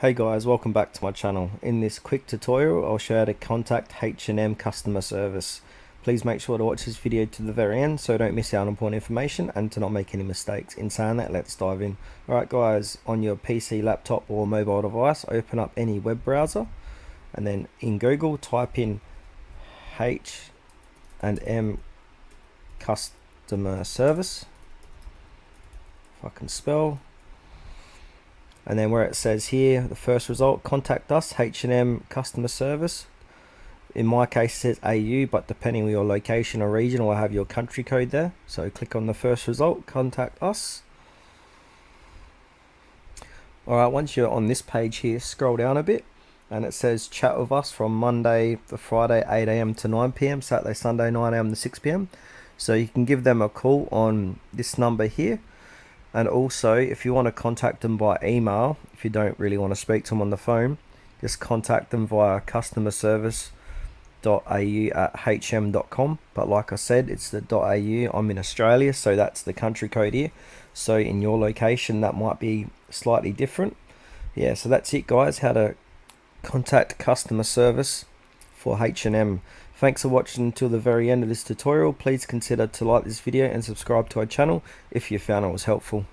Hey guys, welcome back to my channel. In this quick tutorial, I'll show you how to contact H&M customer service. Please make sure to watch this video to the very end so don't miss out on important information and to not make any mistakes. In saying that, let's dive in. Alright guys, on your PC, laptop or mobile device, open up any web browser and then in Google type in H&M customer service, if I can spell. And then where it says here, the first result, contact us, H&M customer service. In my case it says AU, but depending on your location or region, will have your country code there. So click on the first result, contact us. Alright, once you're on this page here, scroll down a bit and it says chat with us from Monday to Friday 8 AM to 9 PM, Saturday, Sunday 9 AM to 6 PM. So you can give them a call on this number here. And also, if you want to contact them by email, if you don't really want to speak to them on the phone, just contact them via customerservice.au@hm.com. But like I said, it's the .au. I'm in Australia, so that's the country code here. So in your location, that might be slightly different. Yeah, so that's it guys, how to contact customer service for H&M. Thanks for watching until the very end of this tutorial. Please consider to like this video and subscribe to our channel if you found it was helpful.